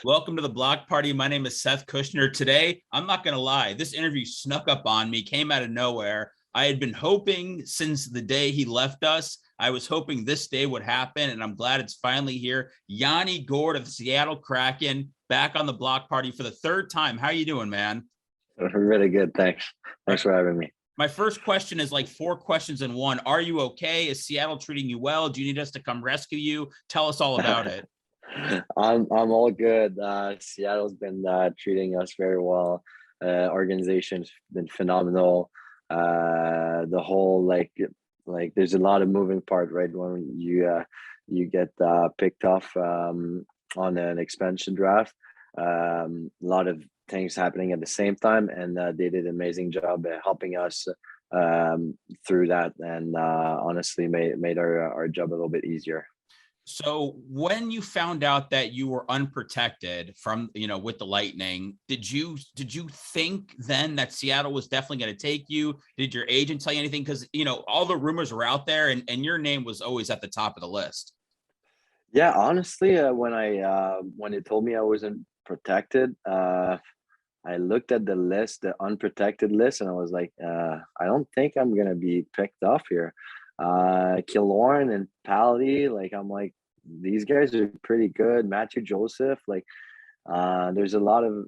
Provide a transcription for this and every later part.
Welcome to the Block Party. My name is Seth Kushner. Today, I'm not going to lie, this interview snuck up on me, came out of nowhere. I had been hoping since the day he left us. I was hoping this day would happen, and I'm glad it's finally here. Yanni Gourde of the Seattle Kraken, back on the Block Party for the third time. How are you doing, man? Really good. Thanks. Thanks for having me. My first question is like four questions in one. Are you okay? Is Seattle treating you well? Do you need us to come rescue you? Tell us all about it. I'm all good. Seattle's been treating us very well. Organization's been phenomenal. The whole like there's a lot of moving part, right? When you get picked off on an expansion draft. A lot of things happening at the same time, and they did an amazing job at helping us through that, and honestly made our job a little bit easier. So when you found out that you were unprotected from, with the Lightning, did you think then that Seattle was definitely going to take you? Did your agent tell you anything? Because, all the rumors were out there and your name was always at the top of the list. Yeah, honestly, when they told me I wasn't protected, I looked at the list, the unprotected list, and I was like, I don't think I'm gonna be picked off here. Killorn and Pally, like I'm like, these guys are pretty good. Matthew Joseph, like there's a lot of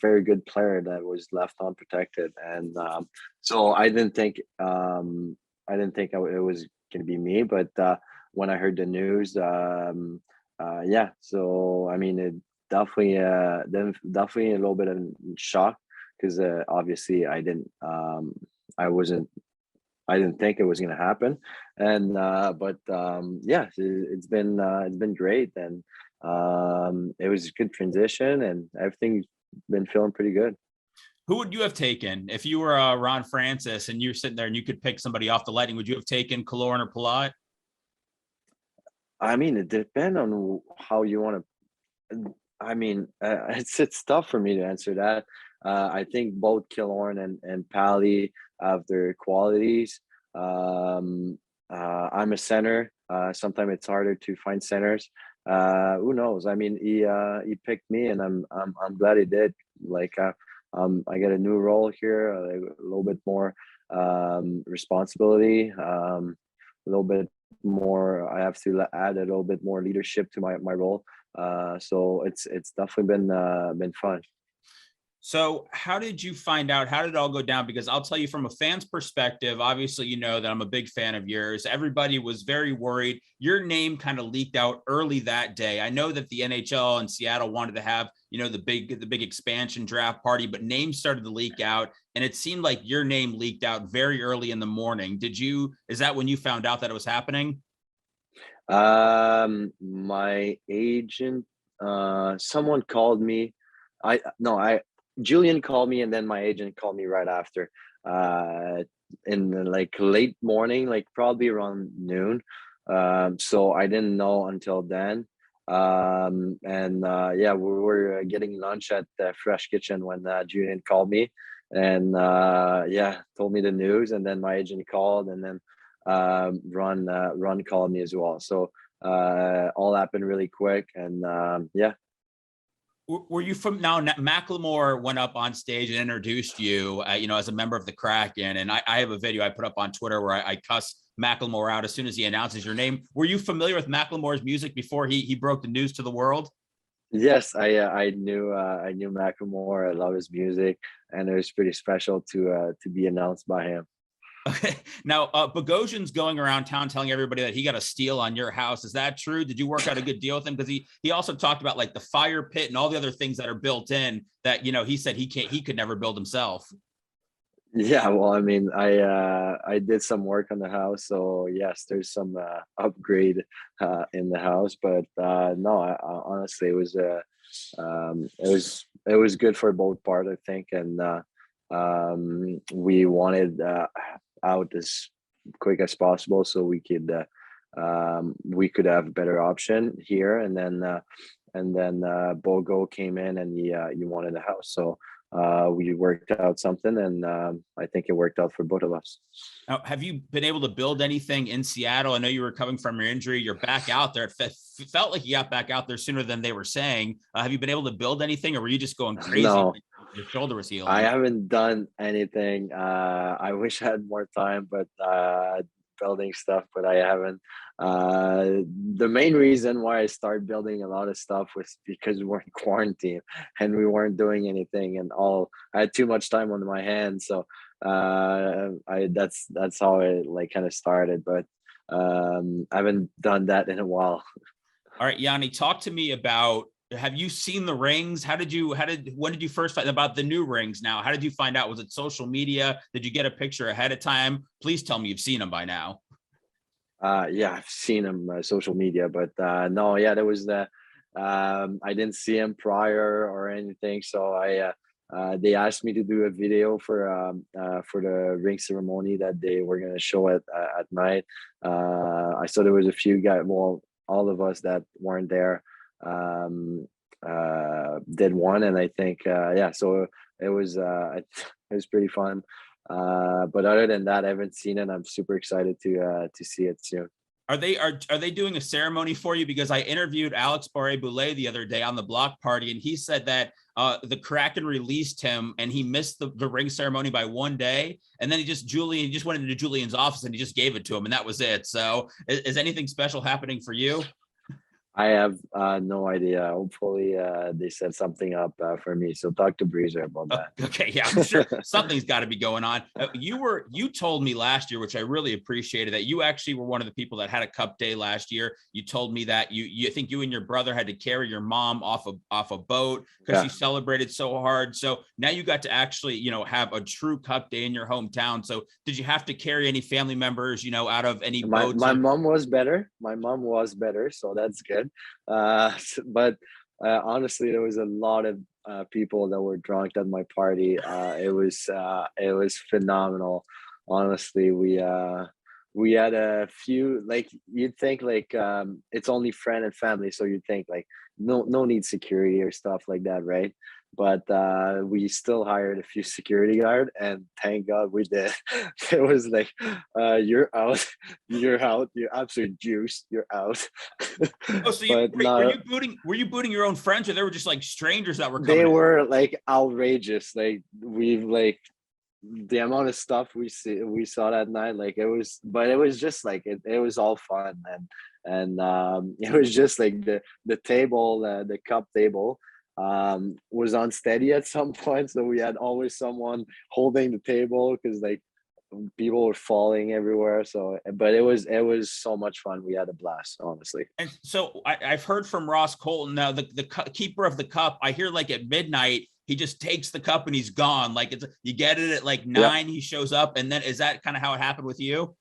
very good player that was left unprotected, and so I didn't think it was gonna be me, but when I heard the news, yeah. So I mean, it definitely a little bit of shock because obviously I didn't think it was going to happen, and but yeah, it's been great, and it was a good transition, and everything's been feeling pretty good. Who would you have taken if you were Ron Francis and you're sitting there and you could pick somebody off the Lightning? Would you have taken Killorn or Palat? I mean, it depends on how you want to. I mean, it's tough for me to answer that. I think both Killorn and Pally have their qualities. I'm a center. Sometimes it's harder to find centers. Who knows? I mean, he picked me, and I'm glad he did. Like, I get a new role here, a little bit more responsibility, a little bit more. I have to add a little bit more leadership to my role. So it's definitely been fun. So how did you find out? How did it all go down? Because I'll tell you from a fan's perspective, obviously, you know that I'm a big fan of yours. Everybody was very worried. Your name kind of leaked out early that day. I know that the NHL and Seattle wanted to have, the big expansion draft party, but names started to leak out. And it seemed like your name leaked out very early in the morning. Is that when you found out that it was happening? My agent, someone called me. I no, I Julian called me, and then my agent called me right after, in the, like late morning, like probably around noon. So I didn't know until then. And yeah, we were getting lunch at the Fresh Kitchen when Julian called me, and yeah, told me the news, and then my agent called, and then Ron called me as well. So all happened really quick, and yeah. Were you from now? Macklemore went up on stage and introduced you, as a member of the Kraken. And I have a video I put up on Twitter where I cuss Macklemore out as soon as he announces your name. Were you familiar with Macklemore's music before he broke the news to the world? Yes, I knew Macklemore. I love his music, and it was pretty special to be announced by him. Okay. Now, Bogosian's going around town telling everybody that he got a steal on your house. Is that true? Did you work out a good deal with him? Because he also talked about like the fire pit and all the other things that are built in that, he said he could never build himself. Yeah, well, I mean, I did some work on the house, so yes, there's some upgrade in the house, but no, honestly, it was good for both parts, I think, and we wanted out as quick as possible so we could have a better option here, and then and then Bogo came in and he wanted a house. So we worked out something, and I think it worked out for both of us. Now, have you been able to build anything in Seattle? I know you were coming from your injury. You're back out there. It felt like you got back out there sooner than they were saying. Have you been able to build anything, or were you just going crazy? No, Your shoulder was I healing. haven't done anything. I wish I had more time, but building stuff, but I haven't. The main reason why I started building a lot of stuff was because we were in quarantine and we weren't doing anything, and all I had too much time on my hands. So I that's how it like kind of started, but I haven't done that in a while. All right, Yanni, talk to me about, have you seen the rings? When did you first find about the new rings now? How did you find out? Was it social media? Did you get a picture ahead of time? Please tell me you've seen them by now. Yeah, I've seen him social media, but no, yeah, there was the I didn't see him prior or anything, so they asked me to do a video for the ring ceremony that they were gonna show at night. I saw there was a few guys, well, all of us that weren't there did one, and I think yeah, so it was it was pretty fun. But other than that, I haven't seen it. I'm super excited to see it soon. Are they doing a ceremony for you? Because I interviewed Alex Barre-Boulet the other day on the block party, and he said that the Kraken released him and he missed the ring ceremony by one day, and then he just went into Julian's office and he just gave it to him, and that was it. So is anything special happening for you? I have no idea. Hopefully, they set something up for me. So talk to Breezer about that. Okay, yeah, I'm sure something's got to be going on. You told me last year, which I really appreciated, that you actually were one of the people that had a cup day last year. You told me that you think you and your brother had to carry your mom off a boat because Yeah. she celebrated so hard. So now you got to actually, have a true cup day in your hometown. So did you have to carry any family members, out of any boats? My mom was better. My mom was better, so that's good. But honestly, there was a lot of people that were drunk at my party. It was phenomenal. Honestly, we had a few, like, you'd think like it's only friend and family, so you'd think like no need security or stuff like that, right? But we still hired a few security guard, and thank God we did. It was like you're out, you're out, you're absolute juice, you're out. Oh, so But were no, you booting your own friends, or they were just like strangers that were they coming in? were like outrageous. Like we've like the amount of stuff we saw that night, like it was, but it was just like it was all fun, and it was just like the table, the cup table was unsteady at some point, so we had always someone holding the table because like people were falling everywhere. So but it was so much fun. We had a blast, honestly. And so I've heard from Ross Colton now, the keeper of the cup. I hear like at midnight he just takes the cup and he's gone. Like you get it at like Yep. 9, he shows up, and then is that kind of how it happened with you?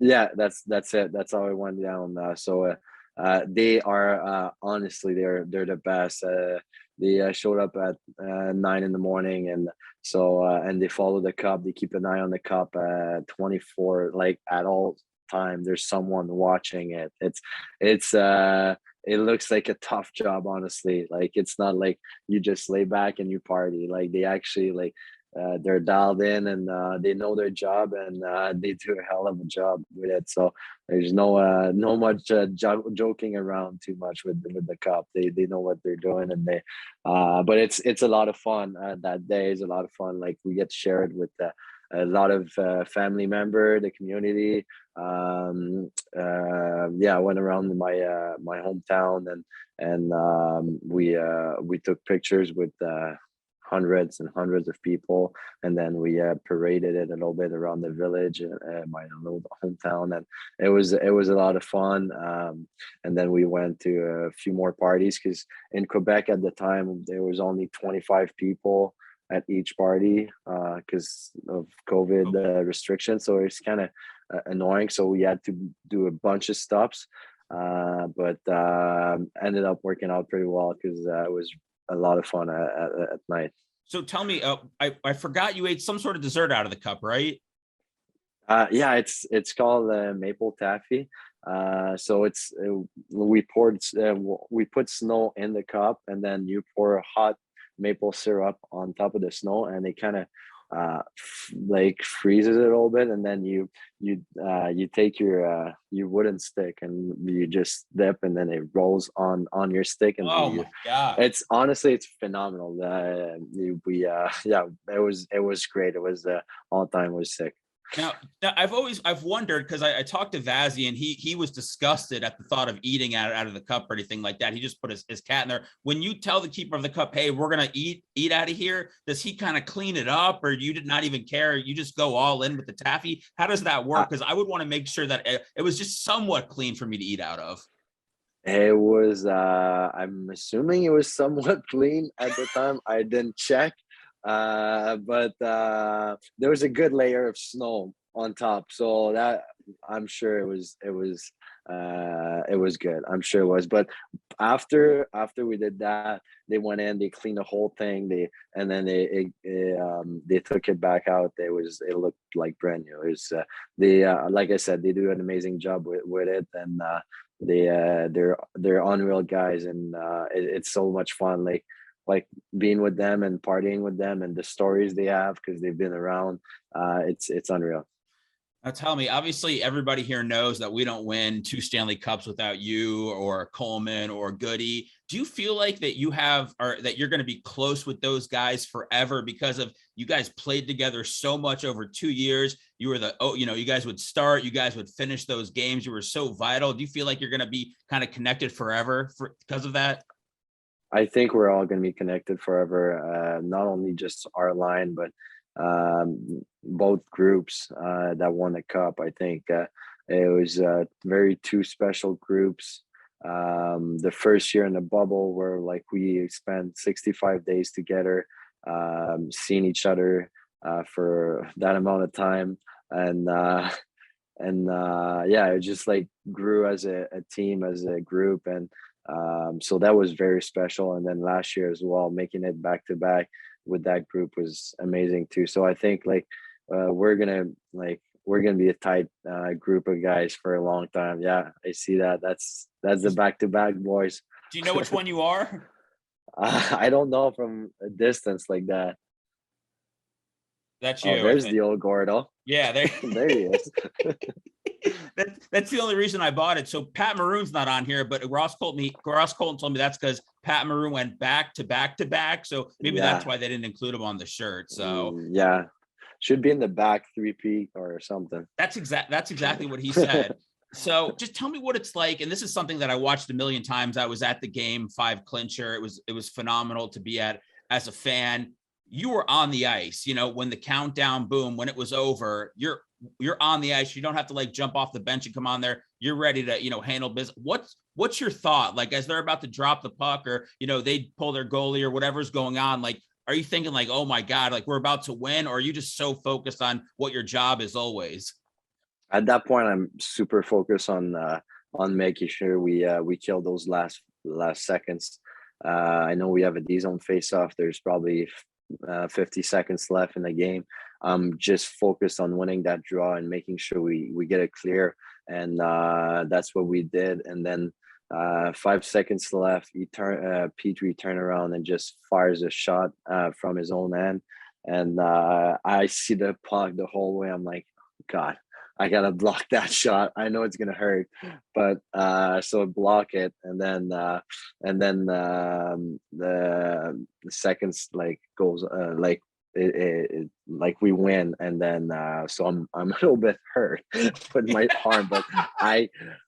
Yeah, that's it. That's how it went down. They are honestly they're the best. They showed up at 9 in the morning, and so and they follow the cup. They keep an eye on the cup 24, like at all time. There's someone watching it. It's it looks like a tough job, honestly. Like it's not like you just lay back and you party. Like they actually like they're dialed in, and they know their job, and they do a hell of a job with it. So there's no much joking around too much with the cup. They know what they're doing, and they but it's a lot of fun. That day is a lot of fun. Like we get to share it with a lot of family member, the community. Yeah, I went around my hometown, and we took pictures with hundreds and hundreds of people, and then we paraded it a little bit around the village, my little hometown, and it was a lot of fun. And then we went to a few more parties because in Quebec at the time there was only 25 people at each party because of COVID restrictions, so it's kind of annoying, so we had to do a bunch of stops, but ended up working out pretty well because it was a lot of fun at night. So tell me, I forgot you ate some sort of dessert out of the cup, right? Yeah, it's called maple taffy. So we put snow in the cup, and then you pour hot maple syrup on top of the snow, and it kind of like freezes it a little bit, and then you take your wooden stick and you just dip, and then it rolls on your stick, and Oh my God. it's honestly, it's phenomenal. Yeah, it was great. It was all time was sick. Now I've wondered, because I talked to Vazzy, and he was disgusted at the thought of eating out of the cup or anything like that. He just put his cat in there. When you tell the keeper of the cup, hey, we're gonna eat out of here, does he kind of clean it up, or you did not even care? You just go all in with the taffy? How does that work? Because I would want to make sure that it was just somewhat clean for me to eat out of. It was I'm assuming it was somewhat clean at the time. I didn't check. But there was a good layer of snow on top, so that I'm sure it was good. I'm sure it was. But after we did that, they went in, they cleaned the whole thing, and then they took it back out. It looked like brand new. It was they like I said, they do an amazing job with it, and they're unreal guys, and it's so much fun. Like being with them and partying with them, and the stories they have because they've been around. It's unreal. Now tell me, obviously everybody here knows that we don't win 2 Stanley Cups without you or Coleman or Goody. Do you feel like that you have, or that you're going to be close with those guys forever because of you guys played together so much over 2 years? You were you guys would start, you guys would finish those games. You were so vital. Do you feel like you're going to be kind of connected forever because of that? I think we're all going to be connected forever. Not only just our line, but both groups that won the cup. I think it was very two special groups. The first year in the bubble, where like we spent 65 days together, seeing each other for that amount of time, and yeah, it just like grew as a team, as a group, and so that was very special. And then last year as well, making it back to back with that group was amazing too. So I think we're gonna be a tight group of guys for a long time. Yeah, I see that. That's the back to back boys. Do you know which one you are? I don't know from a distance like that. That's Oh, you, I there's think. the old Gordo. Yeah, there. There he is. That's the only reason I bought it. So Pat Maroon's not on here, but Ross Colton told me that's because Pat Maroon went back to back to back. So maybe that's Yeah. why they didn't include him on the shirt. So Yeah, should be in the back 3P or something. that's exactly what he said. So just tell me what it's like. And this is something that I watched a million times. I was at the game 5 clincher. It was phenomenal to be at as a fan. You were on the ice, when the countdown, boom, when it was over, you're on the ice. You don't have to like jump off the bench and come on there. You're ready to, handle business. What's your thought? Like, as they're about to drop the puck, or, they pull their goalie or whatever's going on, like, are you thinking like, oh my God, like we're about to win? Or are you just so focused on what your job is always? At that point, I'm super focused on making sure we kill those last seconds. I know we have a D zone face off. There's probably 50 seconds left in the game. I'm just focused on winning that draw and making sure we get it clear, and that's what we did. And then 5 seconds left, Petrie turn around and just fires a shot from his own end, and I see the puck the whole way. I'm like, God, I gotta block that shot. I know it's gonna hurt, but so block it, and then the seconds like goes like like we win, and then so I'm a little bit hurt with my arm, but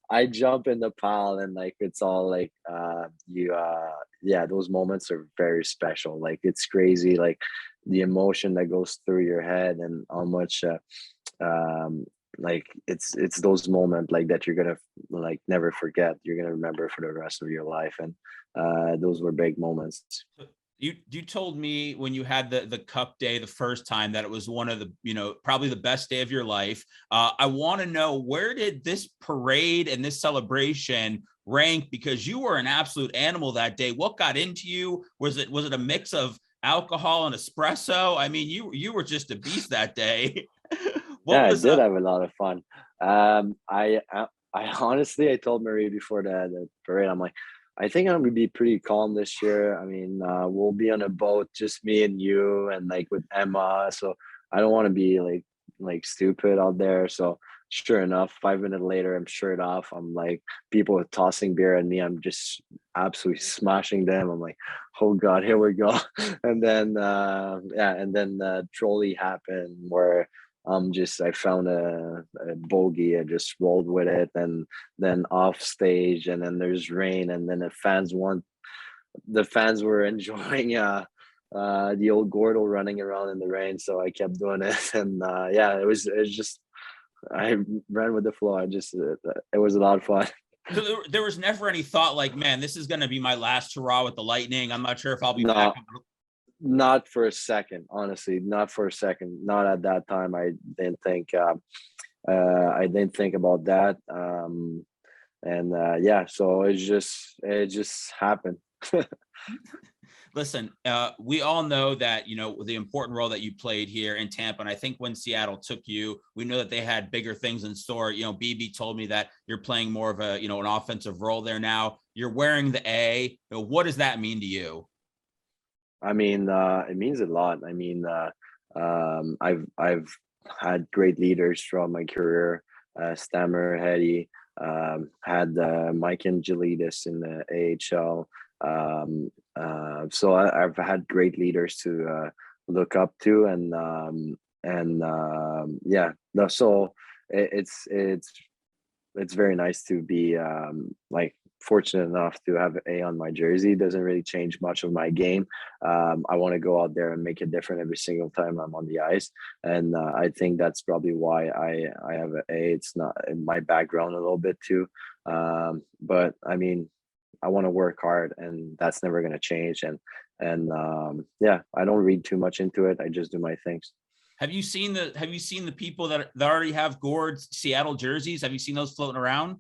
I jump in the pile, and like it's all like yeah, those moments are very special. Like it's crazy, like the emotion that goes through your head, and how much like it's those moments like that you're gonna like never forget. You're gonna remember for the rest of your life, and those were big moments. You told me when you had the cup day the first time that it was one of the probably the best day of your life. I want to know, where did this parade and this celebration rank, because you were an absolute animal that day? What got into you? Was it a mix of alcohol and espresso? I mean, you were just a beast that day. What Yeah, I was did have a lot of fun. I I honestly, I told Marie before the parade, I'm like, I think I'm gonna be pretty calm this year. I mean, we'll be on a boat, just me and you, and like with Emma. So I don't want to be like stupid out there. So sure enough, 5 minutes later, I'm shirt off. I'm like, people are tossing beer at me. I'm just absolutely smashing them. I'm like, oh God, here we go. And then yeah, and then the trolley happened where I found a bogey. I just rolled with it, and then off stage, and then there's rain, and then the fans were enjoying the old Gordo running around in the rain, so I kept doing it. And yeah, it was just I ran with the flow. It was a lot of fun. So there was never any thought like, man, this is going to be my last hurrah with the Lightning. I'm not sure if I'll be back. No, not for a second, honestly, not for a second. Not at that time. I didn't think about that. And yeah, so it just happened. Listen, we all know that, you know, the important role that you played here in Tampa. And I think when Seattle took you, we know that they had bigger things in store. You know, BB told me that you're playing more of a, you know, an offensive role there now. You're wearing the A. You know, what does that mean to you? I mean, it means a lot. I mean, I've had great leaders throughout my career. Stammer, Hetty, had Mike and Gelidis in the AHL. So I've had great leaders to look up to, and yeah, no, so it's very nice to be like fortunate enough to have A on my jersey. It doesn't really change much of my game. I want to go out there and make it different every single time I'm on the ice, and I think that's probably why I have an A. It's not in my background a little bit too, but I mean, I want to work hard, and that's never going to change. And yeah, I don't read too much into it. I just do my things. Have you seen the people that already have Gourde Seattle jerseys? Have you seen those floating around?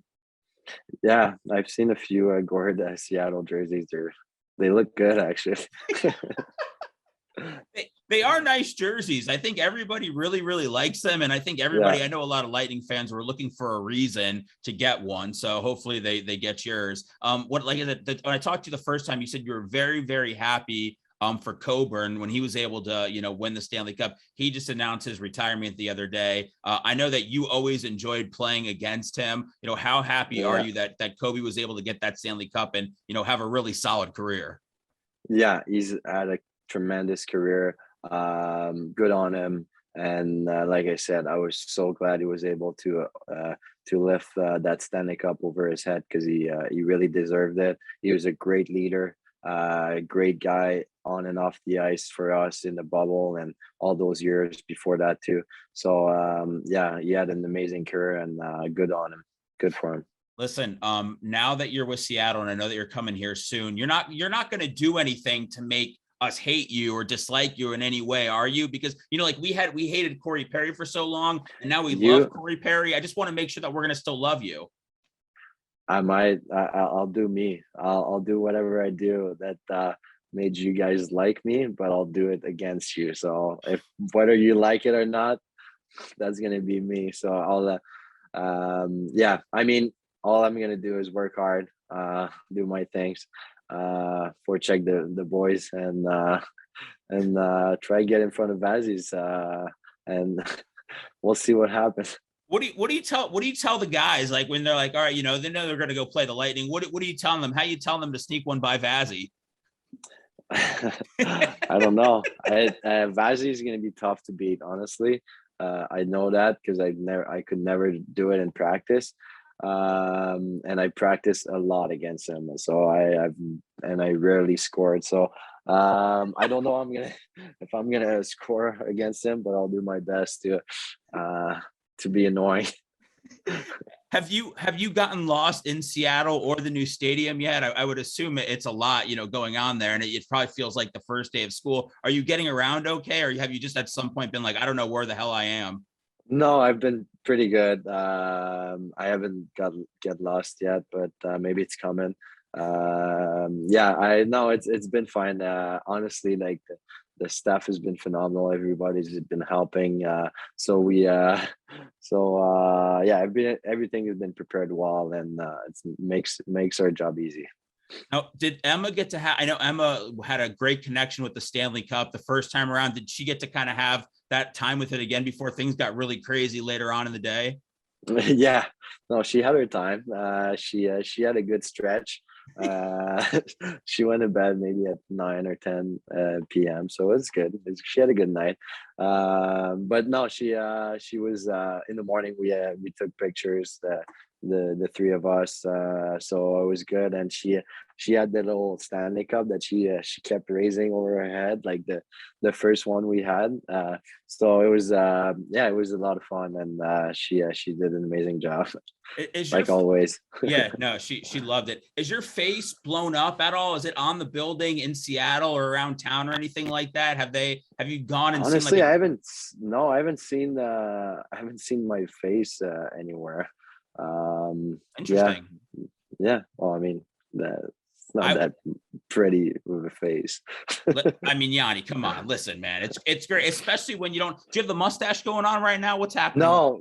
Yeah, I've seen a few Gord Seattle jerseys. They look good actually. They are nice jerseys. I think everybody really, really likes them. And I think everybody, Yeah, I know a lot of Lightning fans were looking for a reason to get one. So hopefully they get yours. What, like when I talked to you the first time, you said you were very, very happy for Coburn when he was able to, you know, win the Stanley Cup. He just announced his retirement the other day. I know that you always enjoyed playing against him. You know, how happy are yeah, you that Kobe was able to get that Stanley Cup and, you know, have a really solid career? yeah. He's had a tremendous career. Good on him. And like I said, I was so glad he was able to lift that Stanley Cup over his head, because he really deserved it. He was a great leader, great guy on and off the ice for us in the bubble and all those years before that too. So yeah, he had an amazing career, and good on him. Good for him. Listen, now that you're with Seattle, and I know that you're coming here soon, you're not going to do anything to make us hate you or dislike you in any way, are you? Because, you know, like we hated Corey Perry for so long, and now we love You, Corey Perry. I just want to make sure that we're going to still love you. I might, I'll do me. I'll do whatever I do that made you guys like me, but I'll do it against you. So if whether you like it or not, that's gonna be me. So yeah. I mean, all I'm gonna do is work hard, do my things, forecheck the boys, and try to get in front of Vazzies, and we'll see what happens. What do you tell the guys, like when they're like, all right, you know, they know they're going to go play the Lightning? What are you telling them? How you telling them to sneak one by Vazzy? I don't know. Vazzy is going to be tough to beat, honestly. I know that because I could never do it in practice, and I practiced a lot against him. So I rarely scored. So I don't know. If I'm gonna score against him, but I'll do my best to be annoying. Have you gotten lost in Seattle or the new stadium yet? I would assume it's a lot, you know, going on there, and it probably feels like the first day of school. Are you getting around okay, or have you just at some point been like, I don't know where the hell I am? No, I've been pretty good. I haven't get lost yet, but maybe it's coming. Yeah, I know it's been fine. Honestly, like the staff has been phenomenal. Everybody's been helping. So we yeah, everything has been prepared well, and it makes our job easy. Now, did Emma get to have? I know Emma had a great connection with the Stanley Cup the first time around. Did she get to kind of have that time with it again before things got really crazy later on in the day? Yeah, no, she had her time. She had a good stretch. She went to bed maybe at 9 or 10 p.m. So it was good. She had a good night. But no, she was in the morning. We took pictures. The three of us. So it was good. And she had the little Stanley Cup that she kept raising over her head, like the first one we had. So it was yeah, it was a lot of fun, and she did an amazing job, Is your like always. Yeah, no, she loved it. Is your face blown up at all? Is it on the building in Seattle or around town or anything like that? Have you gone and seen like Honestly, a I haven't seen my face anywhere. Yeah, interesting? yeah. Well, I mean, it's not I that pretty with a face. I mean, Yanni, come on, listen, man, it's great, especially when you don't. Do you have the mustache going on right now? What's happening? No,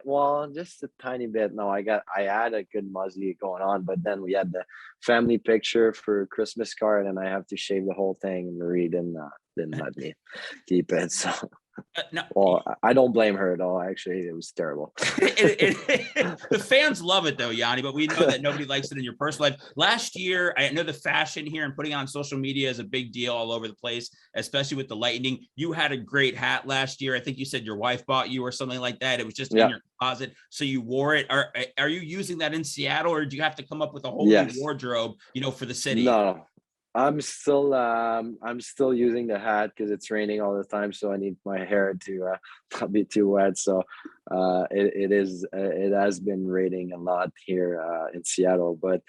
well, just a tiny bit. No, I had a good muzzy going on, but then we had the family picture for Christmas card, and I have to shave the whole thing. And Marie didn't let me keep it. So, No, well, I don't blame her at all. Actually, it was terrible. the fans love it though, Yanni, but we know that nobody likes it in your personal life. Last year, I know the fashion here and putting it on social media is a big deal all over the place, especially with the lightning. You had a great hat last year. I think you said your wife bought you or something like that. It was just in Yeah. your closet, so you wore it. Are you using that in Seattle, or do you have to come up with a whole new Yes. wardrobe, for the city? No, I'm still using the hat because it's raining all the time, so I need my hair to not be too wet. So it has been raining a lot here in Seattle, but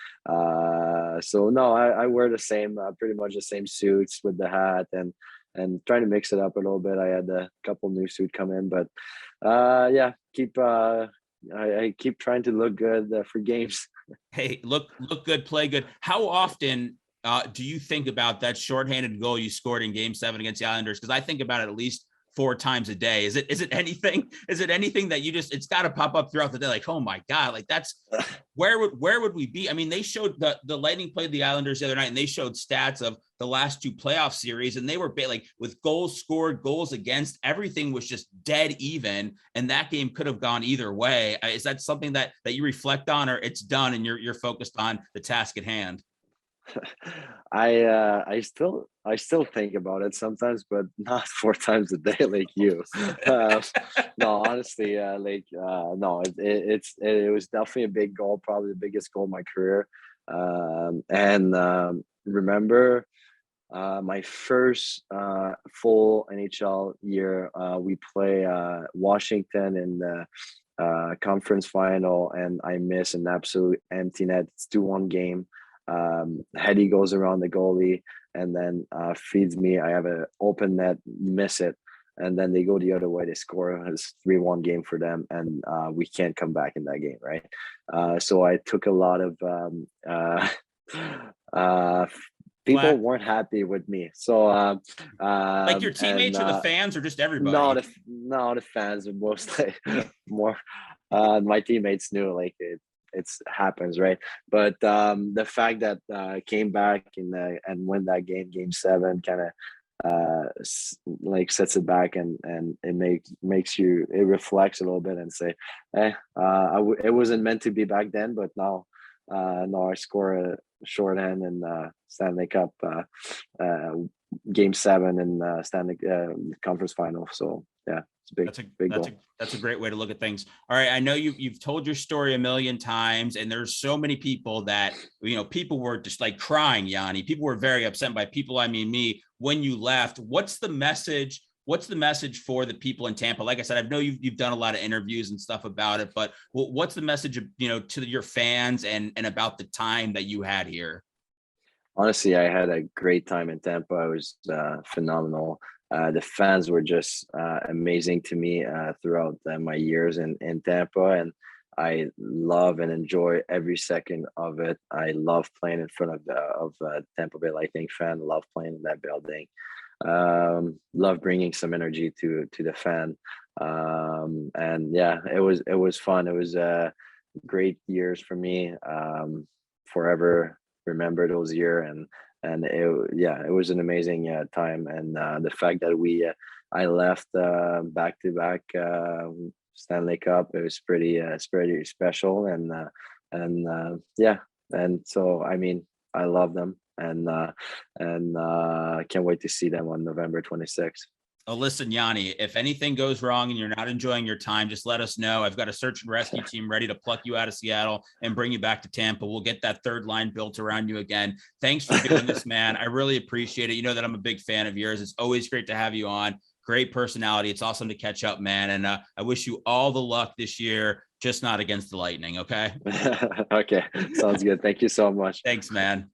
so no, I wear the same pretty much the same suits with the hat, and trying to mix it up a little bit. I had a couple new suit come in, but yeah, I keep trying to look good for games. Hey, look good, play good. How often do you think about that shorthanded goal you scored in Game 7 against the Islanders? Because I think about it at least 4 times a day. Is it anything? Is it anything that it's got to pop up throughout the day? Like, oh my god, like that's where would we be? I mean, they showed the Lightning played the Islanders the other night, and they showed stats of the last two playoff series, and they were like with goals scored, goals against, everything was just dead even, and that game could have gone either way. Is that something that you reflect on, or it's done and you're focused on the task at hand? I still think about it sometimes, but not 4 times a day like you. Uh, no, honestly, no, it was definitely a big goal, probably the biggest goal of my career. And remember my first full NHL year, we play Washington in the conference final, and I miss an absolute empty net. It's 2-1 game. Heady goes around the goalie and then feeds me. I have an open net, miss it, and then they go the other way. They score. It's 3-1 game for them, and we can't come back in that game, right? So I took a lot of uh, people Black, weren't happy with me. So like your and teammates or the fans or just no, everybody? the fans are mostly more. My teammates knew like it's happens, right? But the fact that came back and win that game 7, kind of like sets it back, and it makes you, it reflects a little bit and say, it wasn't meant to be back then, but now I score a shorthand in Stanley Cup game 7 in Stanley conference final. So yeah, it's a big goal. That's a great way to look at things. All right, I know you've told your story a million times, and there's so many people that people were just like crying, Yanni. People were very upset. By people, I mean me. When you left, what's the message? What's the message for the people in Tampa? Like I said, I know you've done a lot of interviews and stuff about it, but what's the message, to your fans and about the time that you had here? Honestly, I had a great time in Tampa. It was phenomenal. The fans were just amazing to me throughout my years in Tampa, and I love and enjoy every second of it. I love playing in front of Tampa Bay Lightning fan. Love playing in that building. Love bringing some energy to the fan. And yeah, it was fun. It was great years for me. Forever remember those years, and it was an amazing time. And the fact that I left back to back Stanley Cup, it's pretty special. And yeah, and so I mean, I love them, and can't wait to see them on November 26th. Oh, listen, Yanni, if anything goes wrong and you're not enjoying your time, just let us know. I've got a search and rescue team ready to pluck you out of Seattle and bring you back to Tampa. We'll get that third line built around you again. Thanks for doing this, man. I really appreciate it. You know that I'm a big fan of yours. It's always great to have you on. Great personality. It's awesome to catch up, man. And I wish you all the luck this year, just not against the Lightning. Okay. Okay. Sounds good. Thank you so much. Thanks, man.